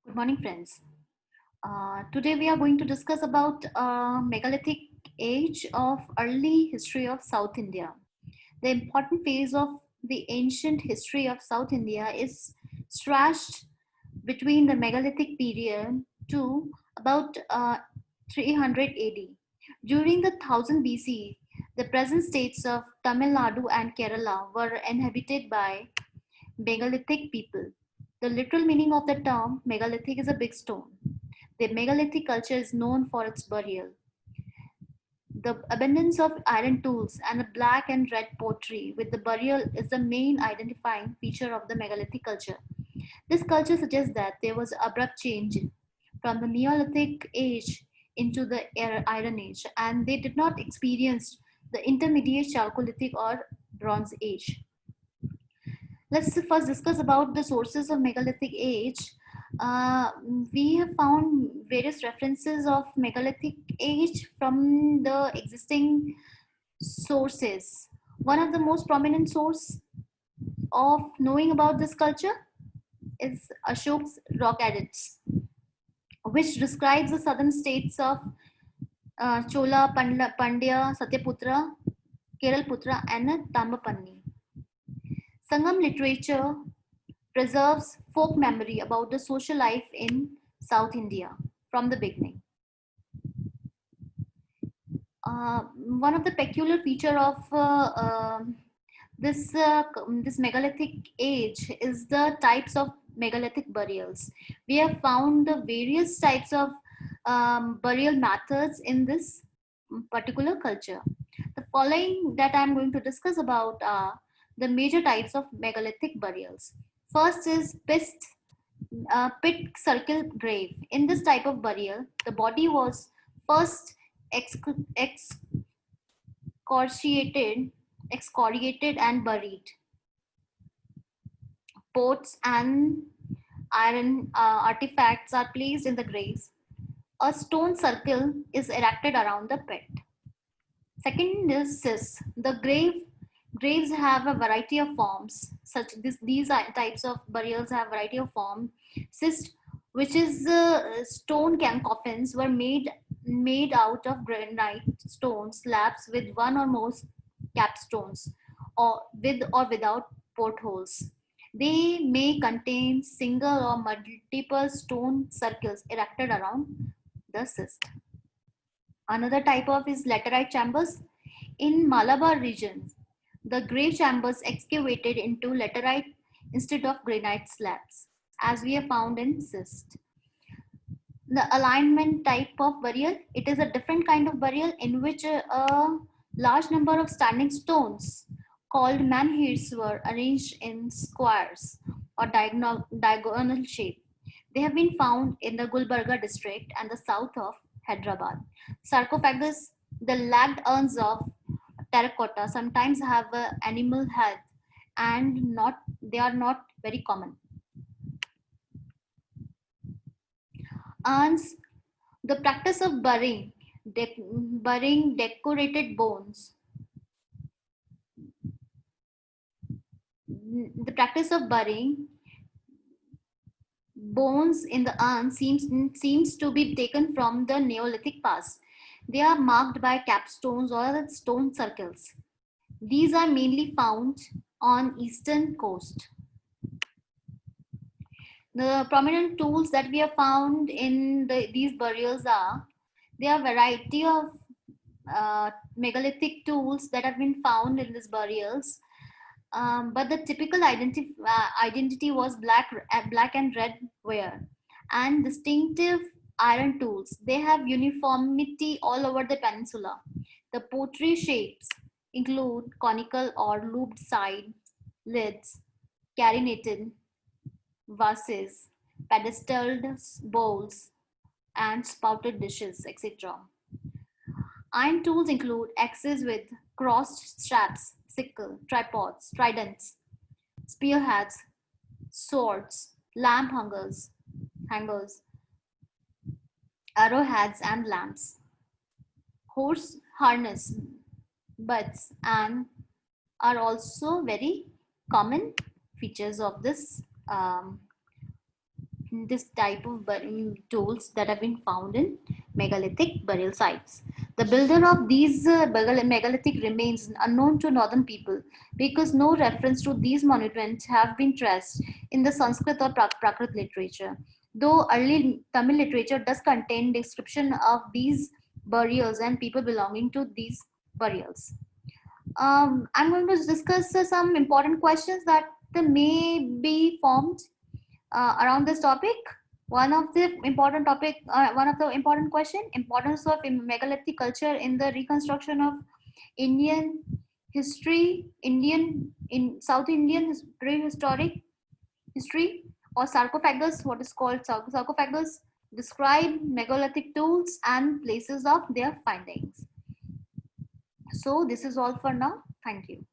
Good morning, friends. Today we are going to discuss about megalithic age of early history of South India. The important phase of the ancient history of South India is stretched between the megalithic period to about 300 AD. During the 1000 BC, the present states of Tamil Nadu and Kerala were inhabited by megalithic people. The literal meaning of the term megalithic is a big stone. The megalithic culture is known for its burial. The abundance of iron tools and the black and red pottery with the burial is the main identifying feature of the megalithic culture. This culture suggests that there was an abrupt change from the Neolithic age into the Iron Age, and they did not experience the intermediate Chalcolithic or Bronze Age. Let's first discuss about the sources of megalithic age. Uh, we have found various references of megalithic age from the existing sources. One of the most prominent source of knowing about this culture is Ashok's rock edicts, which describes the southern states of Chola, Pandya, Satyaputra, Keralputra, and Tambapanni. Sangam literature preserves folk memory about the social life in South India from the beginning. One of the peculiar feature of this megalithic age is the types of megalithic burials. We have found the various types of burial methods in this particular culture. The following that I am going to discuss about are the major types of megalithic burials. First is pit circle grave. In this type of burial, the body was first excoriated, excoriated and buried. Pots and iron artifacts are placed in the graves. A stone circle is erected around the pit. Second is cis. The graves have a variety of forms. These types of burials have variety of form. Cyst, which is stone coffins, were made out of granite stone slabs with one or more capstones, or with or without portholes. They may contain single or multiple stone circles erected around the cyst. Another type of is laterite chambers. In Malabar region, the grave chambers excavated into laterite instead of granite slabs, as we have found in cyst. The alignment type of burial, it is a different kind of burial in which a large number of standing stones called menhirs were arranged in squares or diagonal shape. They have been found in the Gulbarga district and the south of Hyderabad. Sarcophagus, the lagged urns of terracotta, sometimes have an animal head and they are not very common. Urns, the practice of burying decorated bones. The practice of burying bones in the urn seems to be taken from the Neolithic past. They are marked by capstones or stone circles. These are mainly found on eastern coast. The prominent tools that we have found in these burials are, there are variety of megalithic tools that have been found in these burials, but the typical identity was black and red ware and distinctive iron tools. They have uniformity all over the peninsula. The pottery shapes include conical or looped side lids, carinated vases, pedestaled bowls, and spouted dishes, etc. Iron tools include axes with crossed straps, sickle, tripods, tridents, spearheads, swords, lamp hangers, arrowheads, and lamps. Horse harness, butts, and are also very common features of this this type of tools that have been found in megalithic burial sites. The builder of these megalithic remains unknown to northern people because no reference to these monuments have been traced in the Sanskrit or Prakrit literature. Though early Tamil literature does contain description of these burials and people belonging to these burials. I'm going to discuss some important questions that may be formed around this topic. One of the important question: importance of megalithic culture in the reconstruction of Indian history, in South Indian prehistoric history, or sarcophagus. What is called sarcophagus? Describe megalithic tools and places of their findings. So this is all for now. Thank you.